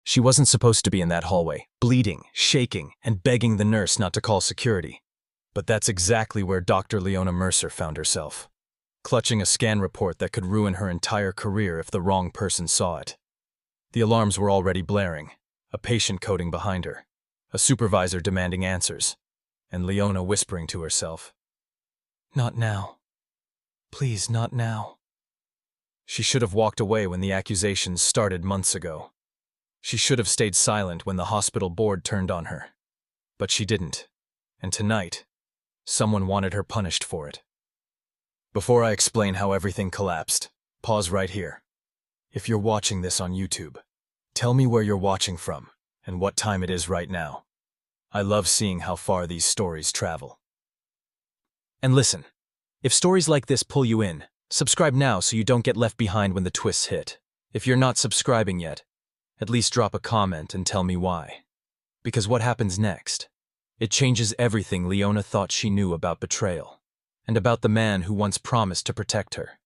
She wasn't supposed to be in that hallway, bleeding, shaking, and begging the nurse not to call security. But that's exactly where Dr. Leona Mercer found herself, clutching a scan report that could ruin her entire career if the wrong person saw it. The alarms were already blaring, a patient coding behind her, a supervisor demanding answers, and Leona whispering to herself, "Not now. Please, not now." She should have walked away when the accusations started months ago. She should have stayed silent when the hospital board turned on her. But she didn't. And tonight, someone wanted her punished for it. Before I explain how everything collapsed, pause right here. If you're watching this on YouTube, tell me where you're watching from and what time it is right now. I love seeing how far these stories travel. And listen, if stories like this pull you in, subscribe now so you don't get left behind when the twists hit. If you're not subscribing yet, at least drop a comment and tell me why. Because what happens next? It changes everything Leona thought she knew about betrayal, and about the man who once promised to protect her.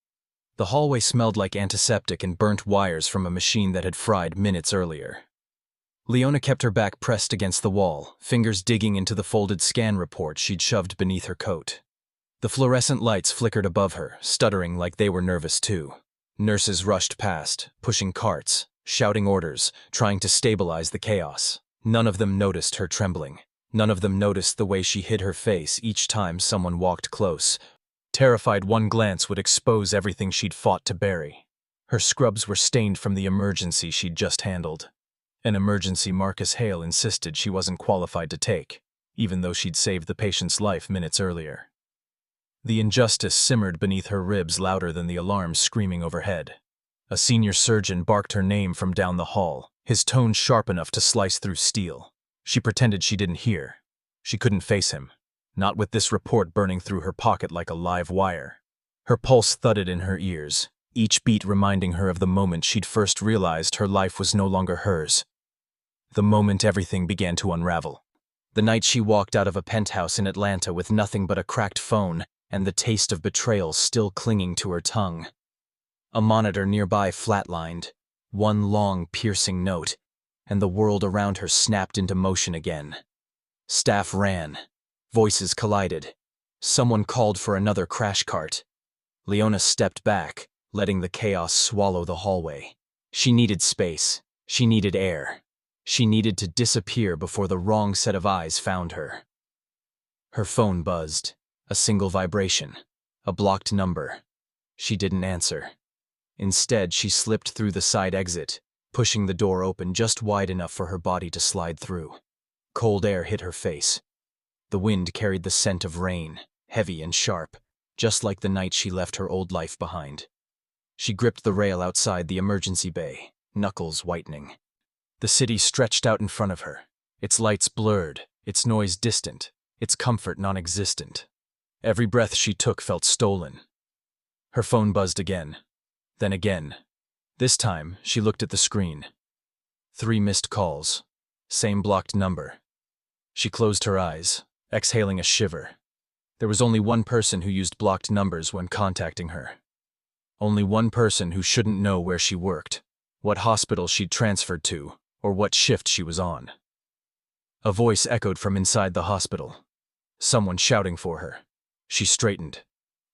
The hallway smelled like antiseptic and burnt wires from a machine that had fried minutes earlier. Leona kept her back pressed against the wall, fingers digging into the folded scan report she'd shoved beneath her coat. The fluorescent lights flickered above her, stuttering like they were nervous too. Nurses rushed past, pushing carts, shouting orders, trying to stabilize the chaos. None of them noticed her trembling. None of them noticed the way she hid her face each time someone walked close, terrified one glance would expose everything she'd fought to bury. Her scrubs were stained from the emergency she'd just handled. An emergency Marcus Hale insisted she wasn't qualified to take, even though she'd saved the patient's life minutes earlier. The injustice simmered beneath her ribs louder than the alarms screaming overhead. A senior surgeon barked her name from down the hall, his tone sharp enough to slice through steel. She pretended she didn't hear. She couldn't face him, not with this report burning through her pocket like a live wire. Her pulse thudded in her ears, each beat reminding her of the moment she'd first realized her life was no longer hers. The moment everything began to unravel. The night she walked out of a penthouse in Atlanta with nothing but a cracked phone and the taste of betrayal still clinging to her tongue. A monitor nearby flatlined, one long, piercing note, and the world around her snapped into motion again. Staff ran. Voices collided. Someone called for another crash cart. Leona stepped back, letting the chaos swallow the hallway. She needed space. She needed air. She needed to disappear before the wrong set of eyes found her. Her phone buzzed. A single vibration. A blocked number. She didn't answer. Instead, she slipped through the side exit, pushing the door open just wide enough for her body to slide through. Cold air hit her face. The wind carried the scent of rain, heavy and sharp, just like the night she left her old life behind. She gripped the rail outside the emergency bay, knuckles whitening. The city stretched out in front of her, its lights blurred, its noise distant, its comfort non-existent. Every breath she took felt stolen. Her phone buzzed again, then again. This time, she looked at the screen. 3 missed calls. Same blocked number. She closed her eyes, exhaling a shiver. There was only one person who used blocked numbers when contacting her. Only one person who shouldn't know where she worked, what hospital she'd transferred to, or what shift she was on. A voice echoed from inside the hospital. Someone shouting for her. She straightened.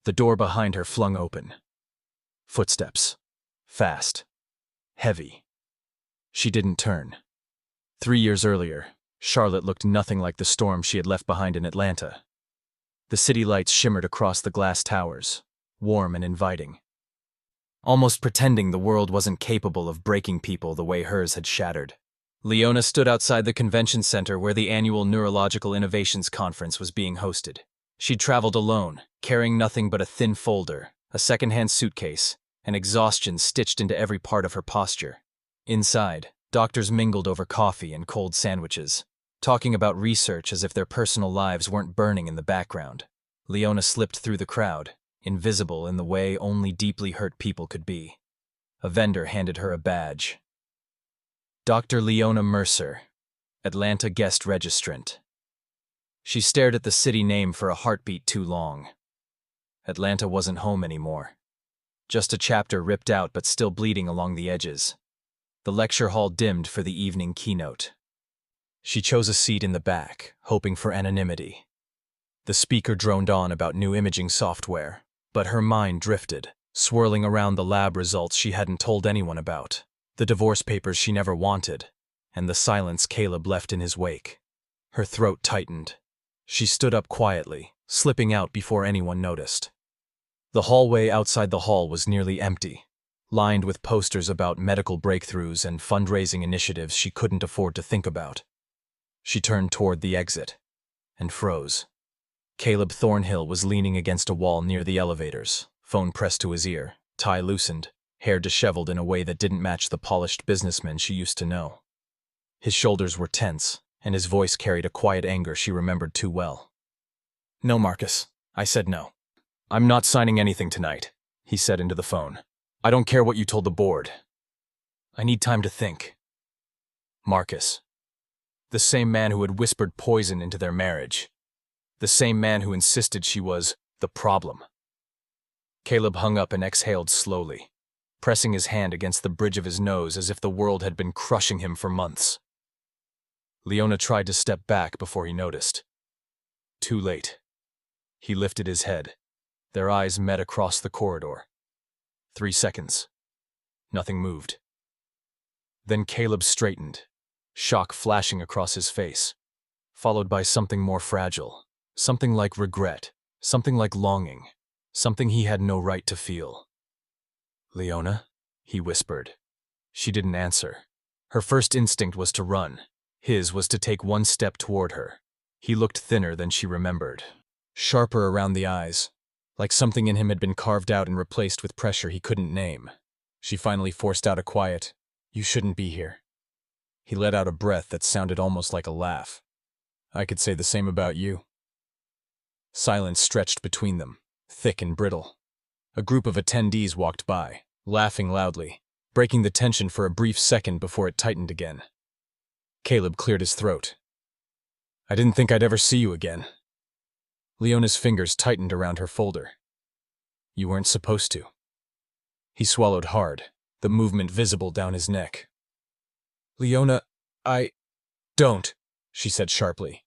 The door behind her flung open. Footsteps. Fast. Heavy. She didn't turn. 3 years earlier, Charlotte looked nothing like the storm she had left behind in Atlanta. The city lights shimmered across the glass towers, warm and inviting. Almost pretending the world wasn't capable of breaking people the way hers had shattered. Leona stood outside the convention center where the annual Neurological Innovations Conference was being hosted. She'd traveled alone, carrying nothing but a thin folder, a secondhand suitcase, and exhaustion stitched into every part of her posture. Inside, doctors mingled over coffee and cold sandwiches, talking about research as if their personal lives weren't burning in the background. Leona slipped through the crowd, invisible in the way only deeply hurt people could be. A vendor handed her a badge. Dr. Leona Mercer, Atlanta guest registrant. She stared at the city name for a heartbeat too long. Atlanta wasn't home anymore. Just a chapter ripped out but still bleeding along the edges. The lecture hall dimmed for the evening keynote. She chose a seat in the back, hoping for anonymity. The speaker droned on about new imaging software, but her mind drifted, swirling around the lab results she hadn't told anyone about, the divorce papers she never wanted, and the silence Caleb left in his wake. Her throat tightened. She stood up quietly, slipping out before anyone noticed. The hallway outside the hall was nearly empty, lined with posters about medical breakthroughs and fundraising initiatives she couldn't afford to think about. She turned toward the exit and froze. Caleb Thornhill was leaning against a wall near the elevators, phone pressed to his ear, tie loosened, hair disheveled in a way that didn't match the polished businessman she used to know. His shoulders were tense, and his voice carried a quiet anger she remembered too well. "No, Marcus," I said no. "I'm not signing anything tonight," he said into the phone. "I don't care what you told the board. I need time to think." Marcus. The same man who had whispered poison into their marriage. The same man who insisted she was the problem. Caleb hung up and exhaled slowly, pressing his hand against the bridge of his nose as if the world had been crushing him for months. Leona tried to step back before he noticed. Too late. He lifted his head. Their eyes met across the corridor. 3 seconds. Nothing moved. Then Caleb straightened, shock flashing across his face, followed by something more fragile, something like regret, something like longing, something he had no right to feel. "Leona?" he whispered. She didn't answer. Her first instinct was to run. His was to take one step toward her. He looked thinner than she remembered, sharper around the eyes, like something in him had been carved out and replaced with pressure he couldn't name. She finally forced out a quiet, "You shouldn't be here." He let out a breath that sounded almost like a laugh. "I could say the same about you." Silence stretched between them, thick and brittle. A group of attendees walked by, laughing loudly, breaking the tension for a brief second before it tightened again. Caleb cleared his throat. "I didn't think I'd ever see you again." Leona's fingers tightened around her folder. "You weren't supposed to." He swallowed hard, the movement visible down his neck. "Leona, I don't," she said sharply.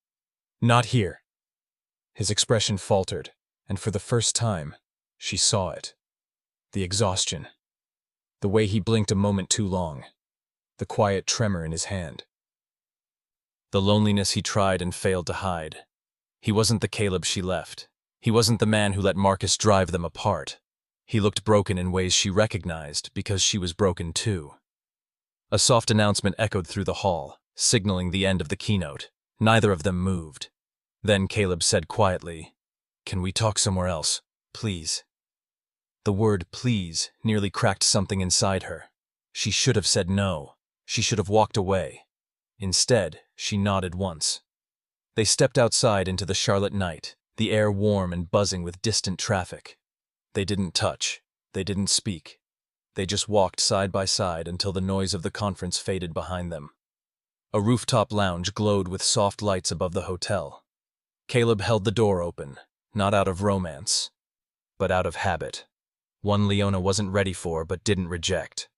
"Not here." His expression faltered, and for the first time, she saw it. The exhaustion. The way he blinked a moment too long. The quiet tremor in his hand. The loneliness he tried and failed to hide. He wasn't the Caleb she left. He wasn't the man who let Marcus drive them apart. He looked broken in ways she recognized because she was broken too. A soft announcement echoed through the hall, signaling the end of the keynote. Neither of them moved. Then Caleb said quietly, "Can we talk somewhere else, please?" The word please nearly cracked something inside her. She should have said no. She should have walked away. Instead, she nodded once. They stepped outside into the Charlotte night, the air warm and buzzing with distant traffic. They didn't touch. They didn't speak. They just walked side by side until the noise of the conference faded behind them. A rooftop lounge glowed with soft lights above the hotel. Caleb held the door open, not out of romance, but out of habit. One Leona wasn't ready for but didn't reject.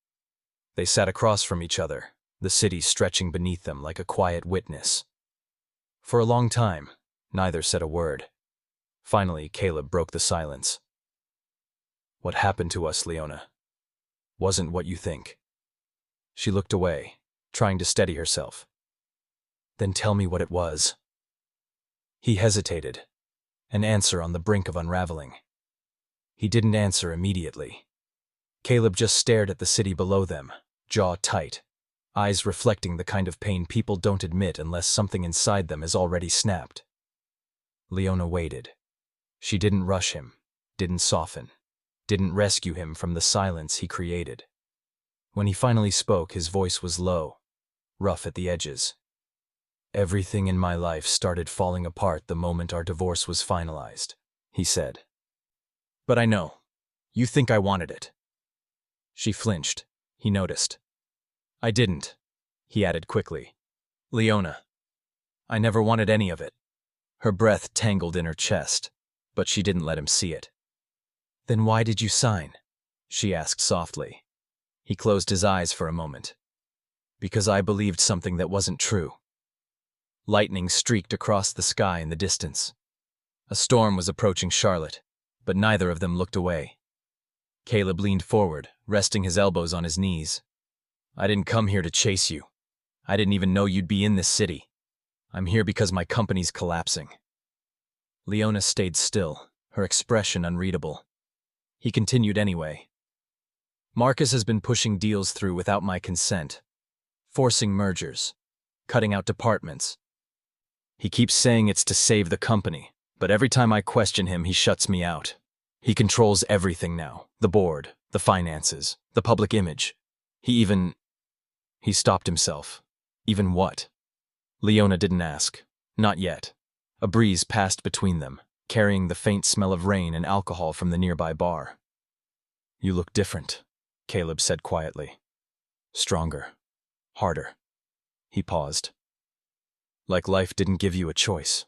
They sat across from each other, the city stretching beneath them like a quiet witness. For a long time, neither said a word. Finally, Caleb broke the silence. "What happened to us, Leona, wasn't what you think." She looked away, trying to steady herself. "Then tell me what it was." He hesitated, an answer on the brink of unraveling. He didn't answer immediately. Caleb just stared at the city below them, jaw tight, eyes reflecting the kind of pain people don't admit unless something inside them has already snapped. Leona waited. She didn't rush him, didn't soften, didn't rescue him from the silence he created. When he finally spoke, his voice was low, rough at the edges. "Everything in my life started falling apart the moment our divorce was finalized," he said. "But I know. You think I wanted it." She flinched. He noticed. "I didn't," he added quickly. "Leona, I never wanted any of it." Her breath tangled in her chest, but she didn't let him see it. "Then why did you sign?" she asked softly. He closed his eyes for a moment. Because I believed something that wasn't true. Lightning streaked across the sky in the distance. A storm was approaching Charlotte, but neither of them looked away. Caleb leaned forward, resting his elbows on his knees. I didn't come here to chase you. I didn't even know you'd be in this city. I'm here because my company's collapsing. Leona stayed still, her expression unreadable. He continued anyway. Marcus has been pushing deals through without my consent, forcing mergers, cutting out departments. He keeps saying it's to save the company, but every time I question him, he shuts me out. He controls everything now, the board, the finances, the public image. He stopped himself. Even what? Leona didn't ask. Not yet. A breeze passed between them, carrying the faint smell of rain and alcohol from the nearby bar. You look different, Caleb said quietly. Stronger. Harder. He paused. Like life didn't give you a choice.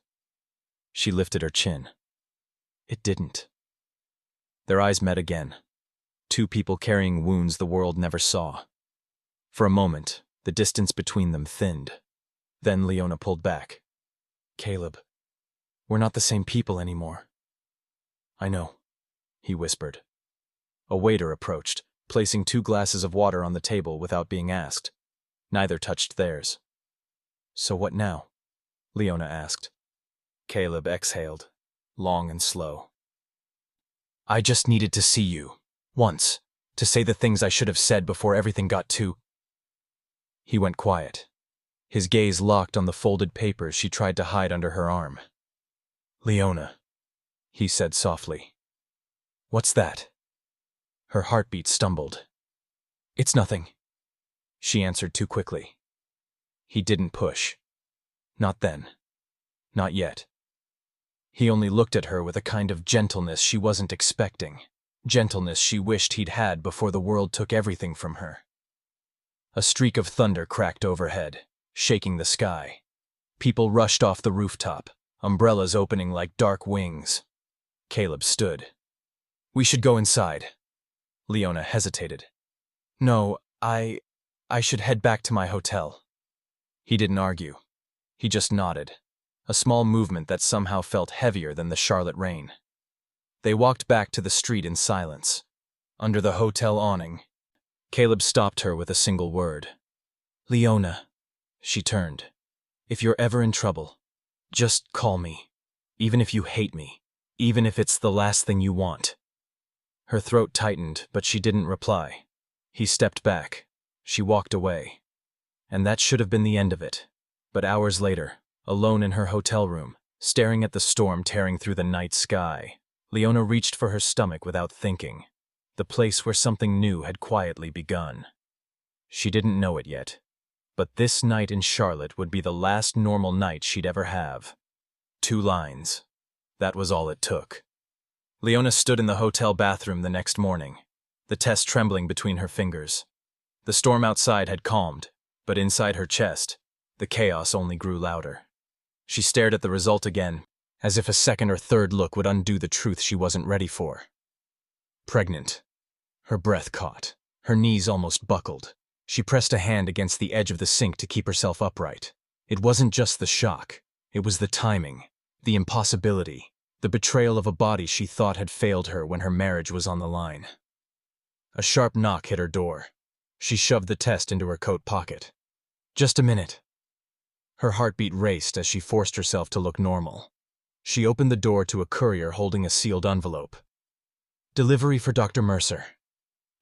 She lifted her chin. It didn't. Their eyes met again. Two people carrying wounds the world never saw. For a moment, the distance between them thinned. Then Leona pulled back. Caleb, we're not the same people anymore. I know, he whispered. A waiter approached, placing 2 glasses of water on the table without being asked. Neither touched theirs. So what now? Leona asked. Caleb exhaled, long and slow. I just needed to see you, once, to say the things I should have said before everything got too... He went quiet. His gaze locked on the folded papers she tried to hide under her arm. Leona, he said softly. What's that? Her heartbeat stumbled. It's nothing, she answered too quickly. He didn't push. Not then. Not yet. He only looked at her with a kind of gentleness she wasn't expecting, gentleness she wished he'd had before the world took everything from her. A streak of thunder cracked overhead, shaking the sky. People rushed off the rooftop, umbrellas opening like dark wings. Caleb stood. We should go inside. Leona hesitated. No, I should head back to my hotel. He didn't argue. He just nodded, a small movement that somehow felt heavier than the Charlotte rain. They walked back to the street in silence. Under the hotel awning, Caleb stopped her with a single word. Leona. She turned. If you're ever in trouble, just call me. Even if you hate me. Even if it's the last thing you want. Her throat tightened, but she didn't reply. He stepped back. She walked away. And that should have been the end of it. But hours later, alone in her hotel room, staring at the storm tearing through the night sky, Leona reached for her stomach without thinking. The place where something new had quietly begun. She didn't know it yet, but this night in Charlotte would be the last normal night she'd ever have. 2 lines. That was all it took. Leona stood in the hotel bathroom the next morning, the test trembling between her fingers. The storm outside had calmed, but inside her chest, the chaos only grew louder. She stared at the result again, as if a second or third look would undo the truth she wasn't ready for. Pregnant. Her breath caught. Her knees almost buckled. She pressed a hand against the edge of the sink to keep herself upright. It wasn't just the shock. It was the timing, the impossibility, the betrayal of a body she thought had failed her when her marriage was on the line. A sharp knock hit her door. She shoved the test into her coat pocket. Just a minute. Her heartbeat raced as she forced herself to look normal. She opened the door to a courier holding a sealed envelope. Delivery for Dr. Mercer.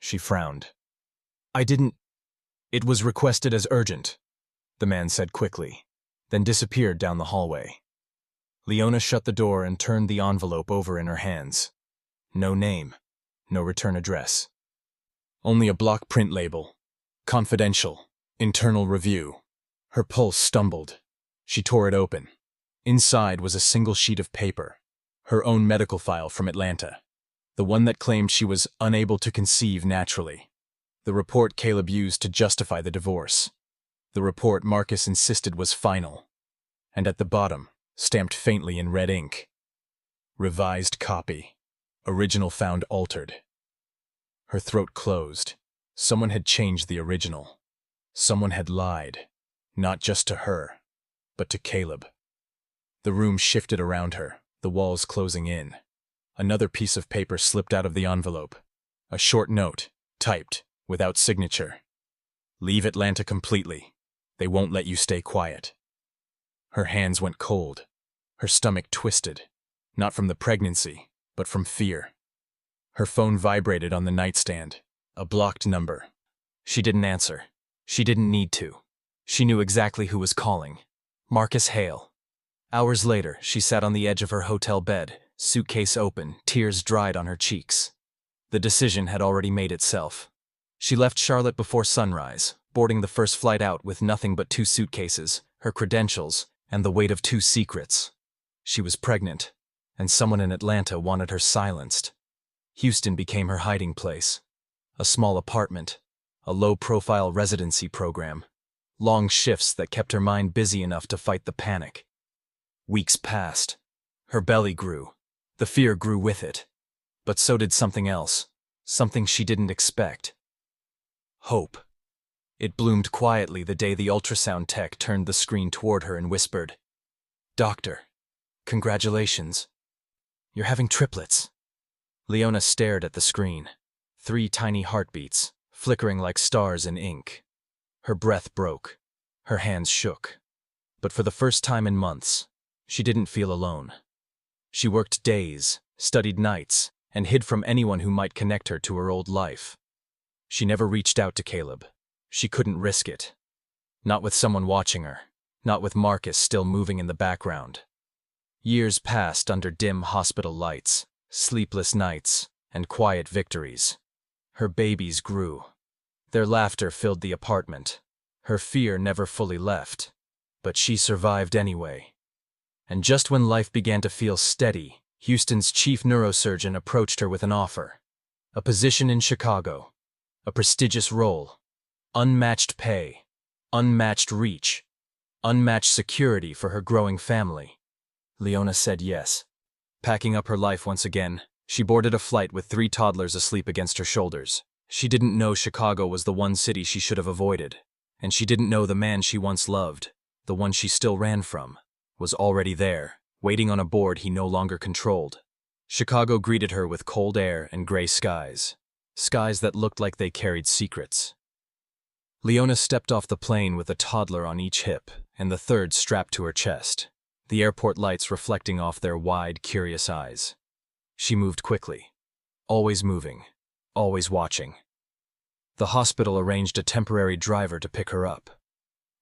She frowned. It was requested as urgent, the man said quickly, then disappeared down the hallway. Leona shut the door and turned the envelope over in her hands. No name, no return address. Only a block print label. Confidential. Internal review. Her pulse stumbled. She tore it open. Inside was a single sheet of paper. Her own medical file from Atlanta. The one that claimed she was unable to conceive naturally. The report Caleb used to justify the divorce. The report Marcus insisted was final. And at the bottom, stamped faintly in red ink, revised copy. Original found altered. Her throat closed. Someone had changed the original. Someone had lied, not just to her, but to Caleb. The room shifted around her, the walls closing in. Another piece of paper slipped out of the envelope. A short note, typed, without signature. Leave Atlanta completely. They won't let you stay quiet. Her hands went cold. Her stomach twisted, not from the pregnancy, but from fear. Her phone vibrated on the nightstand, a blocked number. She didn't answer. She didn't need to. She knew exactly who was calling. Marcus Hale. Hours later, she sat on the edge of her hotel bed, suitcase open, tears dried on her cheeks. The decision had already made itself. She left Charlotte before sunrise, boarding the first flight out with nothing but 2 suitcases, her credentials, and the weight of 2 secrets. She was pregnant, and someone in Atlanta wanted her silenced. Houston became her hiding place. A small apartment, a low-profile residency program, long shifts that kept her mind busy enough to fight the panic. Weeks passed. Her belly grew. The fear grew with it. But so did something else, something she didn't expect. Hope. It bloomed quietly the day the ultrasound tech turned the screen toward her and whispered, "Doctor, congratulations. You're having triplets." Leona stared at the screen. 3 tiny heartbeats, flickering like stars in ink. Her breath broke. Her hands shook. But for the first time in months, she didn't feel alone. She worked days, studied nights, and hid from anyone who might connect her to her old life. She never reached out to Caleb. She couldn't risk it. Not with someone watching her. Not with Marcus still moving in the background. Years passed under dim hospital lights, sleepless nights, and quiet victories. Her babies grew. Their laughter filled the apartment. Her fear never fully left. But she survived anyway. And just when life began to feel steady, Houston's chief neurosurgeon approached her with an offer. A position in Chicago. A prestigious role. Unmatched pay. Unmatched reach. Unmatched security for her growing family. Leona said yes. Packing up her life once again, she boarded a flight with 3 toddlers asleep against her shoulders. She didn't know Chicago was the one city she should have avoided. And she didn't know the man she once loved, the one she still ran from, was already there, waiting on a board he no longer controlled. Chicago greeted her with cold air and gray skies. Skies that looked like they carried secrets. Leona stepped off the plane with a toddler on each hip, and the third strapped to her chest, the airport lights reflecting off their wide, curious eyes. She moved quickly. Always moving. Always watching. The hospital arranged a temporary driver to pick her up.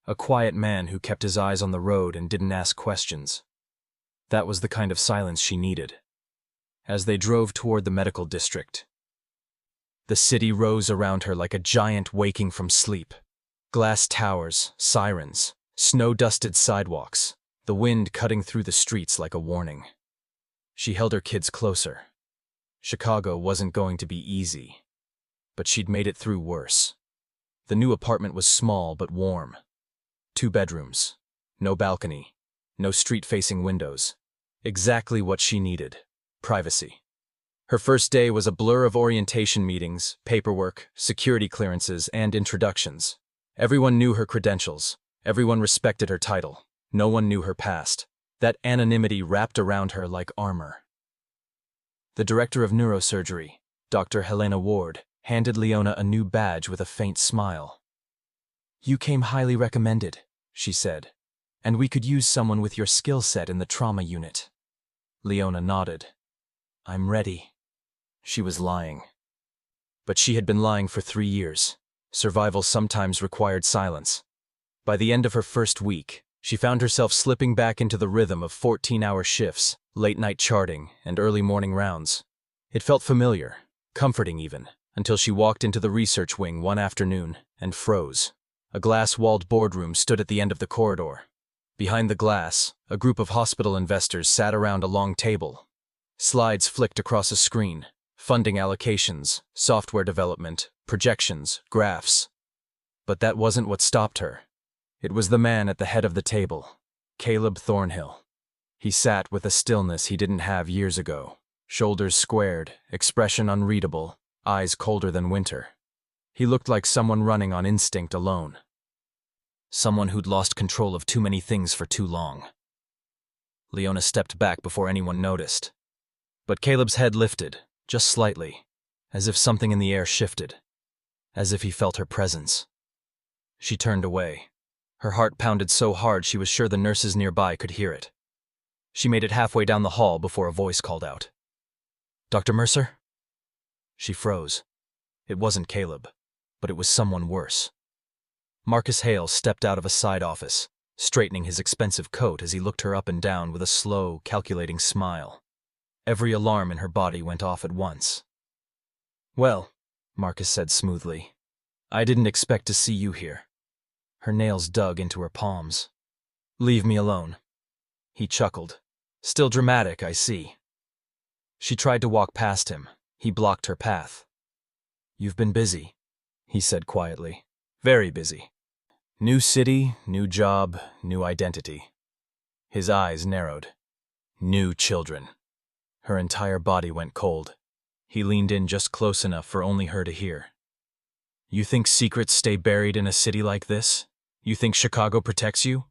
A quiet man who kept his eyes on the road and didn't ask questions. That was the kind of silence she needed. As they drove toward the medical district, the city rose around her like a giant waking from sleep. Glass towers, sirens, snow-dusted sidewalks, the wind cutting through the streets like a warning. She held her kids closer. Chicago wasn't going to be easy, but she'd made it through worse. The new apartment was small but warm. 2 bedrooms, no balcony, no street-facing windows. Exactly what she needed. Privacy. Her first day was a blur of orientation meetings, paperwork, security clearances, and introductions. Everyone knew her credentials. Everyone respected her title. No one knew her past. That anonymity wrapped around her like armor. The director of neurosurgery, Dr. Helena Ward, handed Leona a new badge with a faint smile. "You came highly recommended," she said, "and we could use someone with your skill set in the trauma unit." Leona nodded. "I'm ready." She was lying. But she had been lying for 3 years. Survival sometimes required silence. By the end of her first week, she found herself slipping back into the rhythm of 14-hour shifts, late-night charting, and early morning rounds. It felt familiar, comforting even, until she walked into the research wing one afternoon and froze. A glass-walled boardroom stood at the end of the corridor. Behind the glass, a group of hospital investors sat around a long table. Slides flicked across a screen. Funding allocations, software development, projections, graphs. But that wasn't what stopped her. It was the man at the head of the table, Caleb Thornhill. He sat with a stillness he didn't have years ago, shoulders squared, expression unreadable, eyes colder than winter. He looked like someone running on instinct alone. Someone who'd lost control of too many things for too long. Leona stepped back before anyone noticed. But Caleb's head lifted, just slightly, as if something in the air shifted, as if he felt her presence. She turned away. Her heart pounded so hard she was sure the nurses nearby could hear it. She made it halfway down the hall before a voice called out, "Dr. Mercer?" She froze. It wasn't Caleb, but it was someone worse. Marcus Hale stepped out of a side office, straightening his expensive coat as he looked her up and down with a slow, calculating smile. Every alarm in her body went off at once. "Well," Marcus said smoothly, "I didn't expect to see you here." Her nails dug into her palms. "Leave me alone." He chuckled. "Still dramatic, I see." She tried to walk past him. He blocked her path. "You've been busy," he said quietly. "Very busy. New city, new job, new identity." His eyes narrowed. New children. Her entire body went cold. He leaned in just close enough for only her to hear. "You think secrets stay buried in a city like this? You think Chicago protects you?"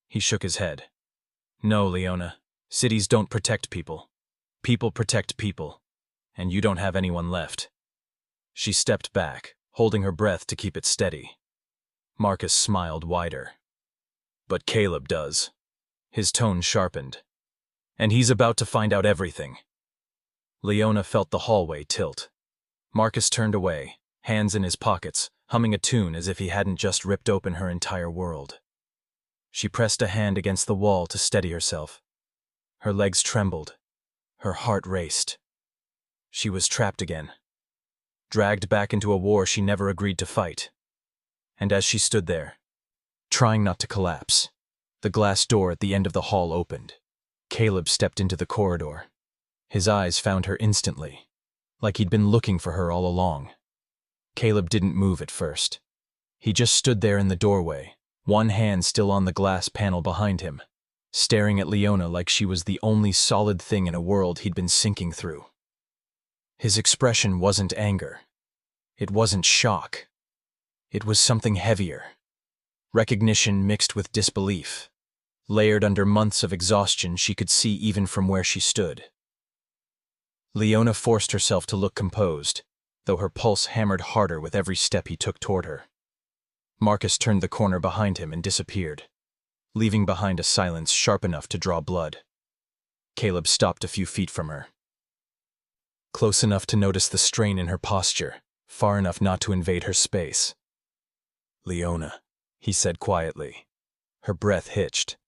He shook his head. "No, Leona. Cities don't protect people. People protect people. And you don't have anyone left." She stepped back, holding her breath to keep it steady. Marcus smiled wider. "But Caleb does." His tone sharpened. "And he's about to find out everything." Leona felt the hallway tilt. Marcus turned away, hands in his pockets, humming a tune as if he hadn't just ripped open her entire world. She pressed a hand against the wall to steady herself. Her legs trembled. Her heart raced. She was trapped again. Dragged back into a war she never agreed to fight. And as she stood there, trying not to collapse, the glass door at the end of the hall opened. Caleb stepped into the corridor. His eyes found her instantly, like he'd been looking for her all along. Caleb didn't move at first. He just stood there in the doorway, one hand still on the glass panel behind him, staring at Leona like she was the only solid thing in a world he'd been sinking through. His expression wasn't anger. It wasn't shock. It was something heavier. Recognition mixed with disbelief, layered under months of exhaustion she could see even from where she stood. Leona forced herself to look composed, though her pulse hammered harder with every step he took toward her. Marcus turned the corner behind him and disappeared, leaving behind a silence sharp enough to draw blood. Caleb stopped a few feet from her. Close enough to notice the strain in her posture, far enough not to invade her space. "Leona," he said quietly. Her breath hitched.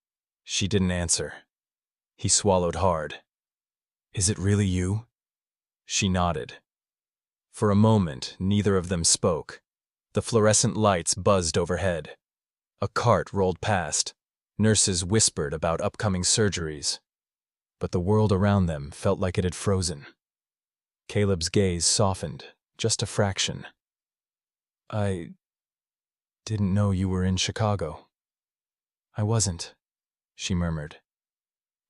She didn't answer. He swallowed hard. "Is it really you?" She nodded. For a moment, neither of them spoke. The fluorescent lights buzzed overhead. A cart rolled past. Nurses whispered about upcoming surgeries. But the world around them felt like it had frozen. Caleb's gaze softened, just a fraction. "I didn't know you were in Chicago." "I wasn't," she murmured.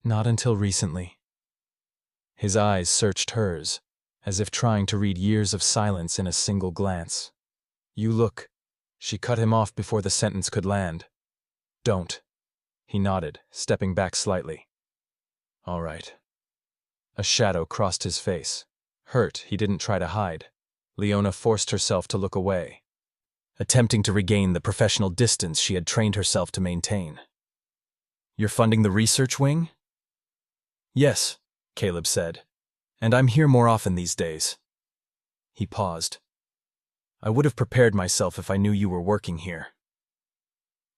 "Not until recently." His eyes searched hers, as if trying to read years of silence in a single glance. "You look—" She cut him off before the sentence could land. "Don't." He nodded, stepping back slightly. "All right." A shadow crossed his face. Hurt, he didn't try to hide. Leona forced herself to look away, attempting to regain the professional distance she had trained herself to maintain. "You're funding the research wing?" "Yes," Caleb said, "and I'm here more often these days." He paused. "I would have prepared myself if I knew you were working here."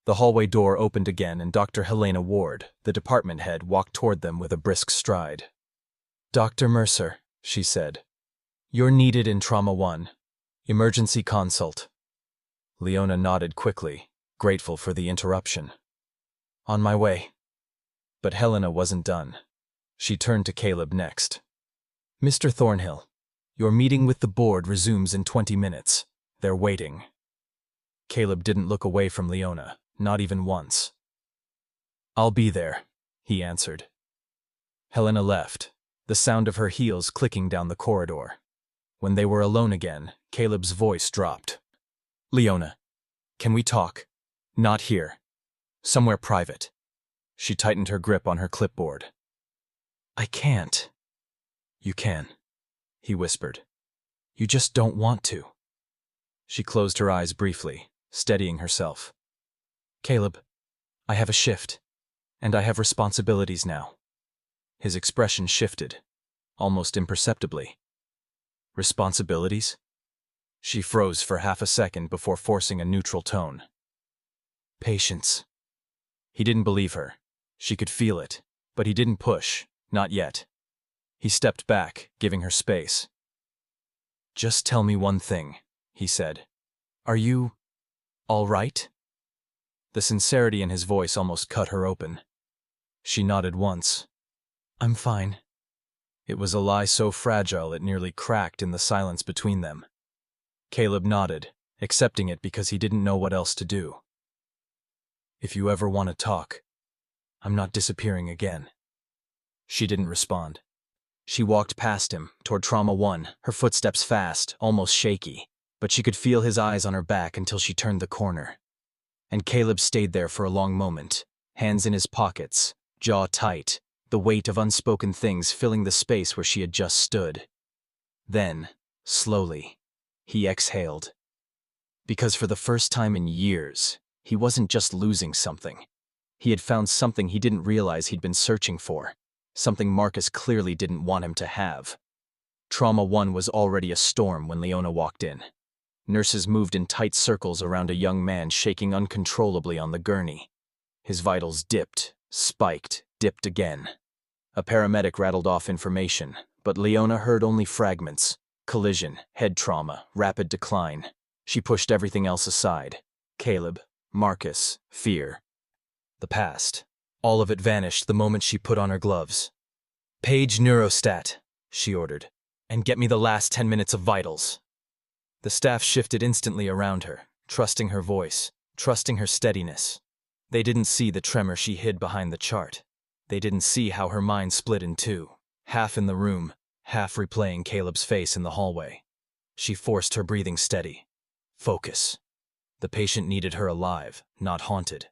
The hallway door opened again and Dr. Helena Ward, the department head, walked toward them with a brisk stride. "Dr. Mercer," she said, "you're needed in Trauma 1. Emergency consult." Leona nodded quickly, grateful for the interruption. "On my way." But Helena wasn't done. She turned to Caleb next. "Mr. Thornhill, your meeting with the board resumes in 20 minutes. They're waiting." Caleb didn't look away from Leona, not even once. "I'll be there," he answered. Helena left, the sound of her heels clicking down the corridor. When they were alone again, Caleb's voice dropped. "Leona, can we talk?" Not here. Somewhere private. She tightened her grip on her clipboard. I can't. You can, he whispered. You just don't want to. She closed her eyes briefly, steadying herself. Caleb, I have a shift, and I have responsibilities now. His expression shifted, almost imperceptibly. Responsibilities? She froze for half a second before forcing a neutral tone. Patience. He didn't believe her. She could feel it, but he didn't push, not yet. He stepped back, giving her space. Just tell me one thing, he said. Are you all right? The sincerity in his voice almost cut her open. She nodded once. I'm fine. It was a lie so fragile it nearly cracked in the silence between them. Caleb nodded, accepting it because he didn't know what else to do. If you ever want to talk, I'm not disappearing again. She didn't respond. She walked past him, toward Trauma 1, her footsteps fast, almost shaky, but she could feel his eyes on her back until she turned the corner. And Caleb stayed there for a long moment, hands in his pockets, jaw tight, the weight of unspoken things filling the space where she had just stood. Then, slowly, he exhaled. Because for the first time in years, he wasn't just losing something. He had found something he didn't realize he'd been searching for, something Marcus clearly didn't want him to have. Trauma 1 was already a storm when Leona walked in. Nurses moved in tight circles around a young man shaking uncontrollably on the gurney. His vitals dipped, spiked, dipped again. A paramedic rattled off information, but Leona heard only fragments. Collision, head trauma, rapid decline. She pushed everything else aside. Caleb, Marcus, fear. The past. All of it vanished the moment she put on her gloves. Page Neurostat, she ordered, and get me the last 10 minutes of vitals. The staff shifted instantly around her, trusting her voice, trusting her steadiness. They didn't see the tremor she hid behind the chart. They didn't see how her mind split in two, half in the room, half replaying Caleb's face in the hallway. She forced her breathing steady. Focus. The patient needed her alive, not haunted.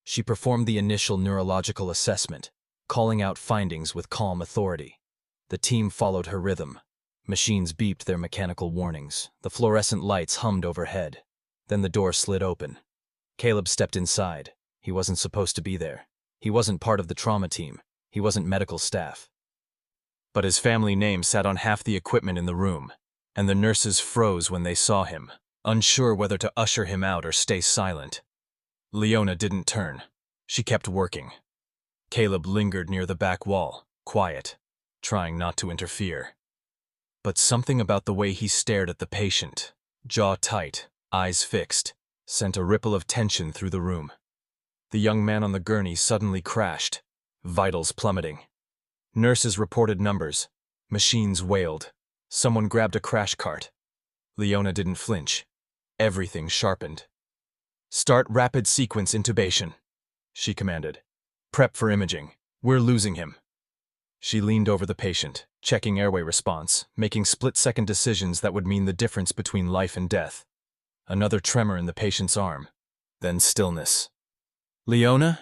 She performed the initial neurological assessment, calling out findings with calm authority. The team followed her rhythm. Machines beeped their mechanical warnings. The fluorescent lights hummed overhead. Then the door slid open. Caleb stepped inside. He wasn't supposed to be there. He wasn't part of the trauma team. He wasn't medical staff. But his family name sat on half the equipment in the room, and the nurses froze when they saw him, unsure whether to usher him out or stay silent. Leona didn't turn. She kept working. Caleb lingered near the back wall, quiet, trying not to interfere. But something about the way he stared at the patient, jaw tight, eyes fixed, sent a ripple of tension through the room. The young man on the gurney suddenly crashed, vitals plummeting. Nurses reported numbers. Machines wailed. Someone grabbed a crash cart. Leona didn't flinch. Everything sharpened. Start rapid sequence intubation, she commanded. Prep for imaging. We're losing him. She leaned over the patient, checking airway response, making split-second decisions that would mean the difference between life and death. Another tremor in the patient's arm. Then stillness. Leona?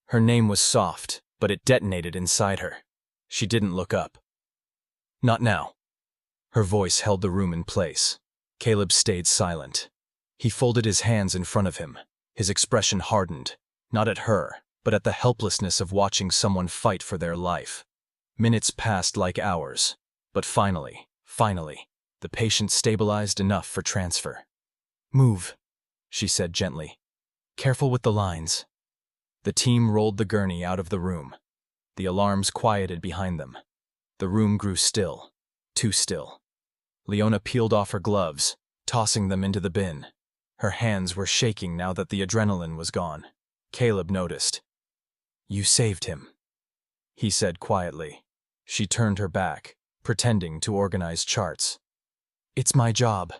Her name was soft, but it detonated inside her. She didn't look up. Not now. Her voice held the room in place. Caleb stayed silent. He folded his hands in front of him. His expression hardened, not at her, but at the helplessness of watching someone fight for their life. Minutes passed like hours, but finally, the patient stabilized enough for transfer. Move, she said gently. Careful with the lines. The team rolled the gurney out of the room. The alarms quieted behind them. The room grew still, too still. Leona peeled off her gloves, tossing them into the bin. Her hands were shaking now that the adrenaline was gone. Caleb noticed. You saved him, he said quietly. She turned her back, pretending to organize charts. It's my job.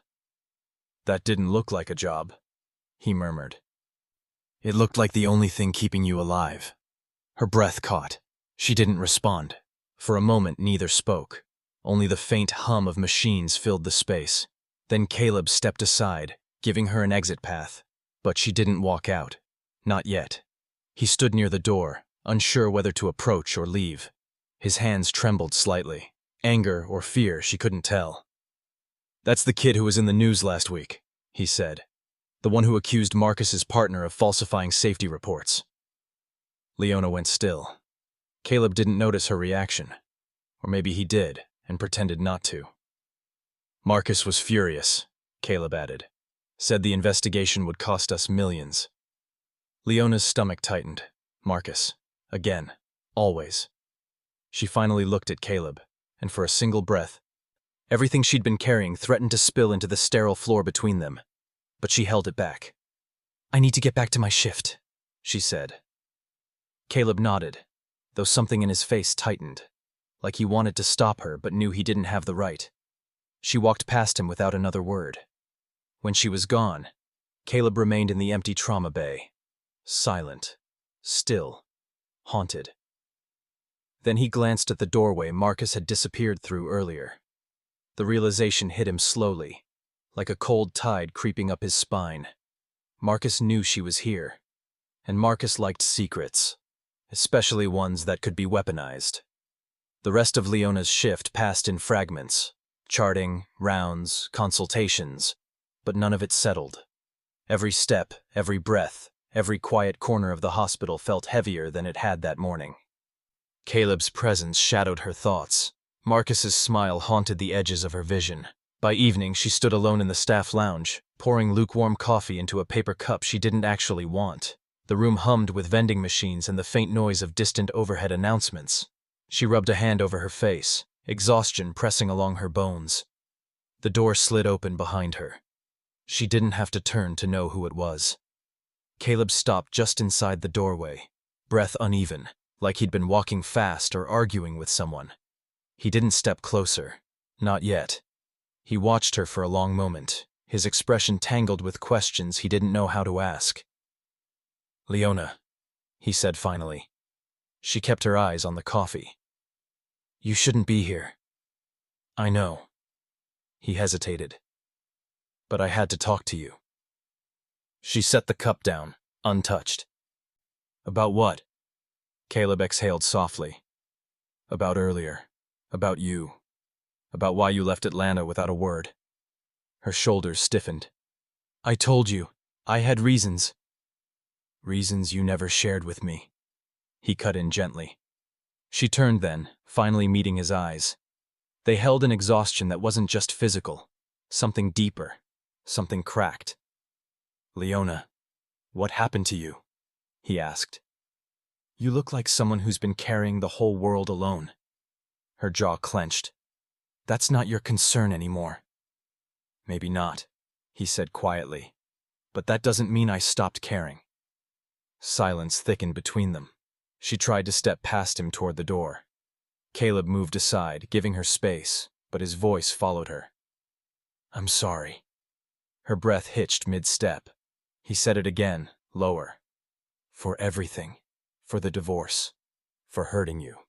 That didn't look like a job, he murmured. It looked like the only thing keeping you alive. Her breath caught. She didn't respond. For a moment, neither spoke. Only the faint hum of machines filled the space. Then Caleb stepped aside, giving her an exit path. But she didn't walk out. Not yet. He stood near the door, unsure whether to approach or leave. His hands trembled slightly. Anger or fear, she couldn't tell. "That's the kid who was in the news last week," he said. "The one who accused Marcus's partner of falsifying safety reports." Leona went still. Caleb didn't notice her reaction. Or maybe he did, and pretended not to. "Marcus was furious," Caleb added. "Said the investigation would cost us millions." Leona's stomach tightened. Marcus. Again. Always. She finally looked at Caleb, and for a single breath, everything she'd been carrying threatened to spill into the sterile floor between them. But she held it back. "I need to get back to my shift," she said. Caleb nodded, though something in his face tightened, like he wanted to stop her but knew he didn't have the right. She walked past him without another word. When she was gone, Caleb remained in the empty trauma bay, silent, still, haunted. Then he glanced at the doorway Marcus had disappeared through earlier. The realization hit him slowly, like a cold tide creeping up his spine. Marcus knew she was here, and Marcus liked secrets, especially ones that could be weaponized. The rest of Leona's shift passed in fragments, charting, rounds, consultations, but none of it settled. Every step, every breath, every quiet corner of the hospital felt heavier than it had that morning. Caleb's presence shadowed her thoughts. Marcus's smile haunted the edges of her vision. By evening, she stood alone in the staff lounge, pouring lukewarm coffee into a paper cup she didn't actually want. The room hummed with vending machines and the faint noise of distant overhead announcements. She rubbed a hand over her face, exhaustion pressing along her bones. The door slid open behind her. She didn't have to turn to know who it was. Caleb stopped just inside the doorway, breath uneven, like he'd been walking fast or arguing with someone. He didn't step closer. Not yet. He watched her for a long moment, his expression tangled with questions he didn't know how to ask. "Leona," he said finally. She kept her eyes on the coffee. "You shouldn't be here." "I know." He hesitated. "But I had to talk to you." She set the cup down, untouched. "About what?" Caleb exhaled softly. "About earlier. About you. About why you left Atlanta without a word." Her shoulders stiffened. "I told you. I had reasons." "Reasons you never shared with me." He cut in gently. She turned then, finally meeting his eyes. They held an exhaustion that wasn't just physical. Something deeper. Something cracked. "Leona, what happened to you?" he asked. "You look like someone who's been carrying the whole world alone." Her jaw clenched. "That's not your concern anymore." "Maybe not," he said quietly. "But that doesn't mean I stopped caring." Silence thickened between them. She tried to step past him toward the door. Caleb moved aside, giving her space, but his voice followed her. "I'm sorry." Her breath hitched mid-step. He said it again, lower. "For everything. For the divorce. For hurting you.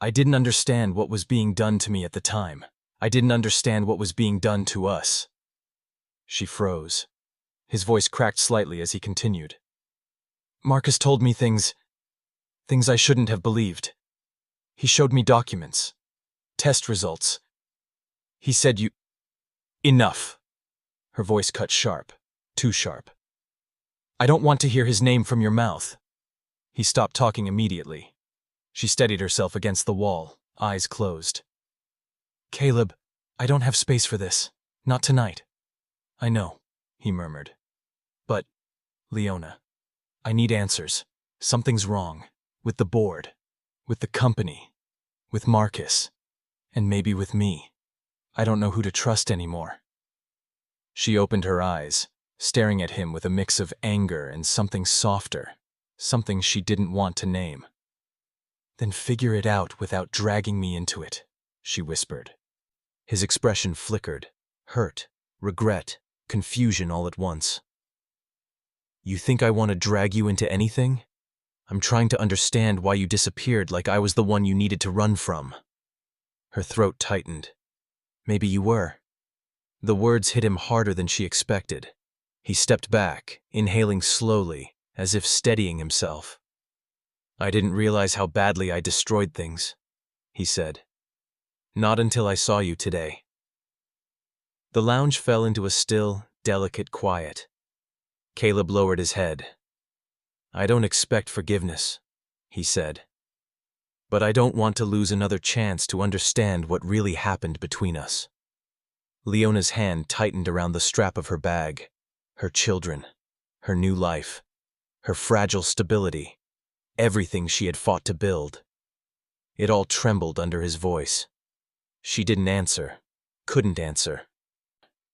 I didn't understand what was being done to me at the time. I didn't understand what was being done to us." She froze. His voice cracked slightly as he continued. "Marcus told me things I shouldn't have believed. He showed me documents, test results. He said you—" "Enough." Her voice cut sharp, too sharp. "I don't want to hear his name from your mouth." He stopped talking immediately. She steadied herself against the wall, eyes closed. "Caleb, I don't have space for this. Not tonight." "I know," he murmured. "But, Leona, I need answers. Something's wrong. With the board. With the company. With Marcus. And maybe with me. I don't know who to trust anymore." She opened her eyes, staring at him with a mix of anger and something softer, something she didn't want to name. "Then figure it out without dragging me into it," she whispered. His expression flickered, hurt, regret, confusion all at once. "You think I want to drag you into anything? I'm trying to understand why you disappeared like I was the one you needed to run from." Her throat tightened. "Maybe you were." The words hit him harder than she expected. He stepped back, inhaling slowly, as if steadying himself. "I didn't realize how badly I destroyed things," he said. "Not until I saw you today." The lounge fell into a still, delicate quiet. Caleb lowered his head. "I don't expect forgiveness," he said. "But I don't want to lose another chance to understand what really happened between us." Leona's hand tightened around the strap of her bag. Her children, her new life, her fragile stability, everything she had fought to build. It all trembled under his voice. She didn't answer, couldn't answer.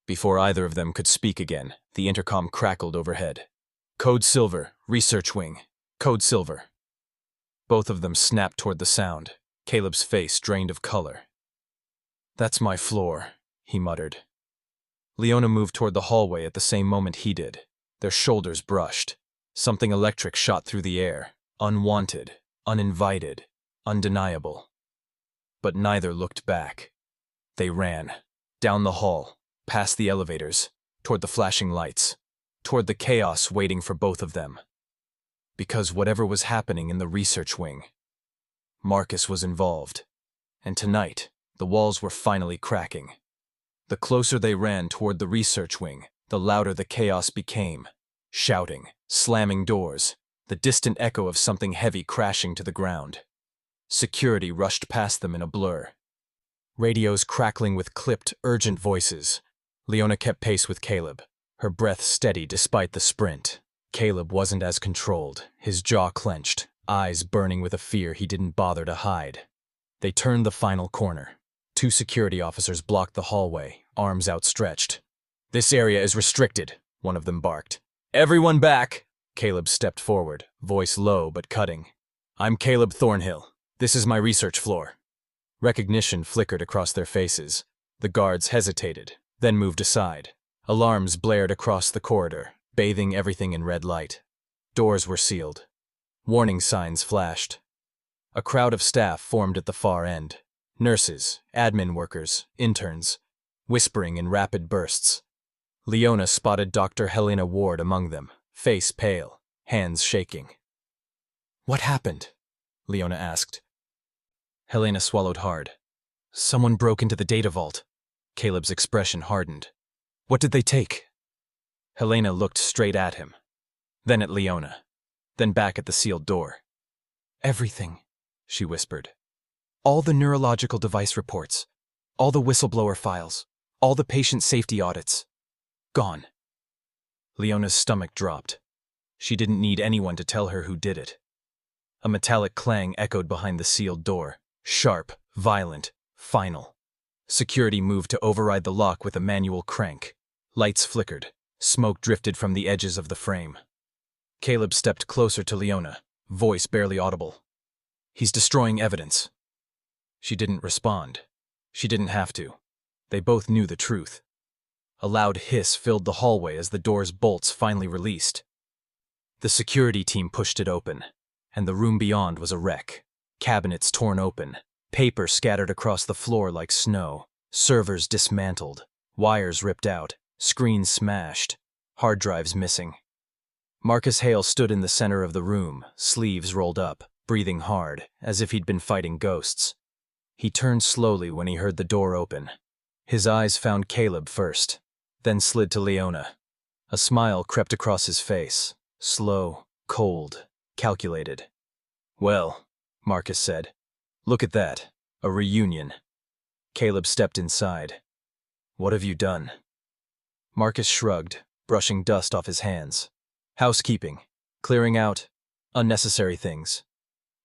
Before either of them could speak again, the intercom crackled overhead. "Code Silver, Research Wing. Code Silver." Both of them snapped toward the sound, Caleb's face drained of color. "That's my floor," he muttered. Leona moved toward the hallway at the same moment he did. Their shoulders brushed. Something electric shot through the air, unwanted, uninvited, undeniable. But neither looked back. They ran, down the hall, past the elevators, toward the flashing lights, toward the chaos waiting for both of them. Because whatever was happening in the research wing, Marcus was involved. And tonight, the walls were finally cracking. The closer they ran toward the research wing, the louder the chaos became. Shouting, slamming doors, the distant echo of something heavy crashing to the ground. Security rushed past them in a blur. Radios crackling with clipped, urgent voices. Leona kept pace with Caleb, her breath steady despite the sprint. Caleb wasn't as controlled, his jaw clenched, eyes burning with a fear he didn't bother to hide. They turned the final corner. 2 security officers blocked the hallway, arms outstretched. "This area is restricted," one of them barked. "Everyone back!" Caleb stepped forward, voice low but cutting. "I'm Caleb Thornhill. This is my research floor." Recognition flickered across their faces. The guards hesitated, then moved aside. Alarms blared across the corridor, bathing everything in red light. Doors were sealed. Warning signs flashed. A crowd of staff formed at the far end. Nurses, admin workers, interns, whispering in rapid bursts. Leona spotted Dr. Helena Ward among them, face pale, hands shaking. "What happened?" Leona asked. Helena swallowed hard. "Someone broke into the data vault." Caleb's expression hardened. "What did they take?" Helena looked straight at him, then at Leona, then back at the sealed door. "Everything," she whispered. "All the neurological device reports, all the whistleblower files, all the patient safety audits. Gone." Leona's stomach dropped. She didn't need anyone to tell her who did it. A metallic clang echoed behind the sealed door, sharp, violent, final. Security moved to override the lock with a manual crank. Lights flickered. Smoke drifted from the edges of the frame. Caleb stepped closer to Leona, voice barely audible. "He's destroying evidence." She didn't respond. She didn't have to. They both knew the truth. A loud hiss filled the hallway as the door's bolts finally released. The security team pushed it open, and the room beyond was a wreck. Cabinets torn open, paper scattered across the floor like snow, servers dismantled, wires ripped out, screens smashed, hard drives missing. Marcus Hale stood in the center of the room, sleeves rolled up, breathing hard, as if he'd been fighting ghosts. He turned slowly when he heard the door open. His eyes found Caleb first, then slid to Leona. A smile crept across his face, slow, cold, calculated. "Well," Marcus said, "look at that, a reunion." Caleb stepped inside. "What have you done?" Marcus shrugged, brushing dust off his hands. "Housekeeping, clearing out unnecessary things."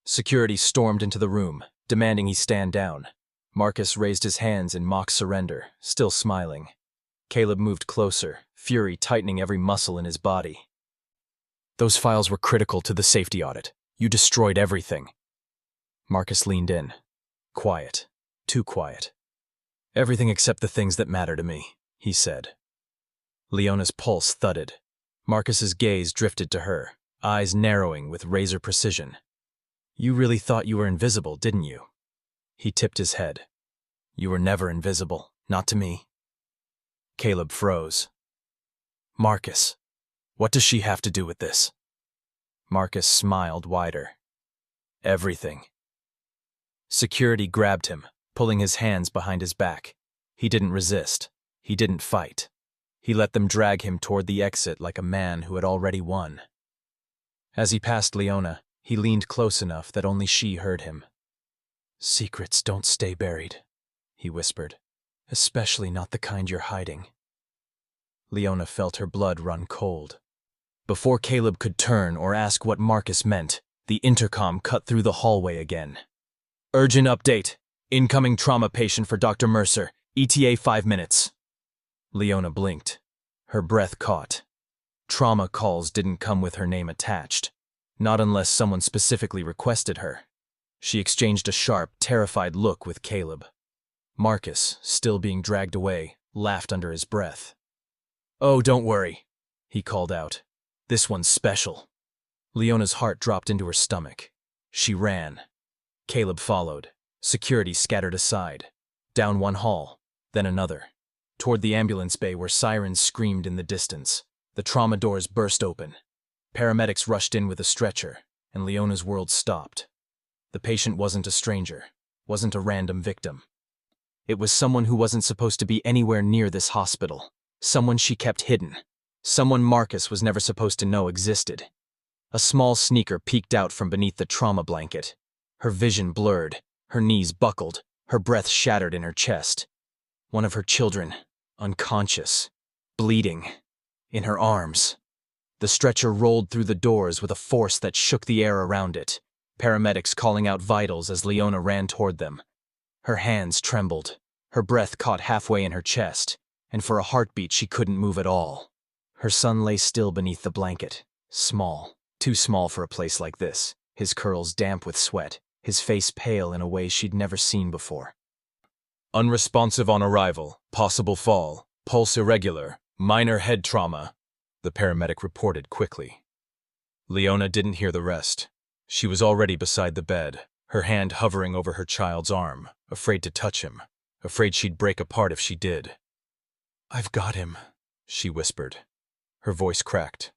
Security stormed into the room, demanding he stand down. Marcus raised his hands in mock surrender, still smiling. Caleb moved closer, fury tightening every muscle in his body. "Those files were critical to the safety audit. You destroyed everything." Marcus leaned in. Quiet. Too quiet. "Everything except the things that matter to me," he said. Leona's pulse thudded. Marcus's gaze drifted to her, eyes narrowing with razor precision. "You really thought you were invisible, didn't you?" He tipped his head. "You were never invisible, not to me." Caleb froze. Marcus, what does she have to do with this? Marcus smiled wider. Everything. Security grabbed him, pulling his hands behind his back. He didn't resist. He didn't fight. He let them drag him toward the exit like a man who had already won. As he passed Leona, he leaned close enough that only she heard him. "Secrets don't stay buried," he whispered. "Especially not the kind you're hiding." Leona felt her blood run cold. Before Caleb could turn or ask what Marcus meant, the intercom cut through the hallway again. "Urgent update. Incoming trauma patient for Dr. Mercer. ETA 5 minutes. Leona blinked. Her breath caught. Trauma calls didn't come with her name attached. Not unless someone specifically requested her. She exchanged a sharp, terrified look with Caleb. Marcus, still being dragged away, laughed under his breath. "Oh, don't worry," he called out. "This one's special." Leona's heart dropped into her stomach. She ran. Caleb followed. Security scattered aside. Down one hall, then another. Toward the ambulance bay where sirens screamed in the distance. The trauma doors burst open. Paramedics rushed in with a stretcher, and Leona's world stopped. The patient wasn't a stranger, wasn't a random victim. It was someone who wasn't supposed to be anywhere near this hospital. Someone she kept hidden. Someone Marcus was never supposed to know existed. A small sneaker peeked out from beneath the trauma blanket. Her vision blurred, her knees buckled, her breath shattered in her chest. One of her children, unconscious, bleeding, in her arms. The stretcher rolled through the doors with a force that shook the air around it, paramedics calling out vitals as Leona ran toward them. Her hands trembled, her breath caught halfway in her chest, and for a heartbeat she couldn't move at all. Her son lay still beneath the blanket, small, too small for a place like this, his curls damp with sweat, his face pale in a way she'd never seen before. "Unresponsive on arrival, possible fall, pulse irregular, minor head trauma," the paramedic reported quickly. Leona didn't hear the rest. She was already beside the bed, her hand hovering over her child's arm, afraid to touch him, afraid she'd break apart if she did. "I've got him," she whispered. Her voice cracked.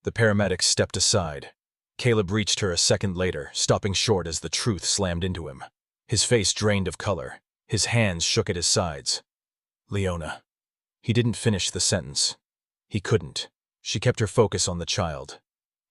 The paramedic stepped aside. Caleb reached her a second later, stopping short as the truth slammed into him. His face drained of color. His hands shook at his sides. "Leona." He didn't finish the sentence. He couldn't. She kept her focus on the child.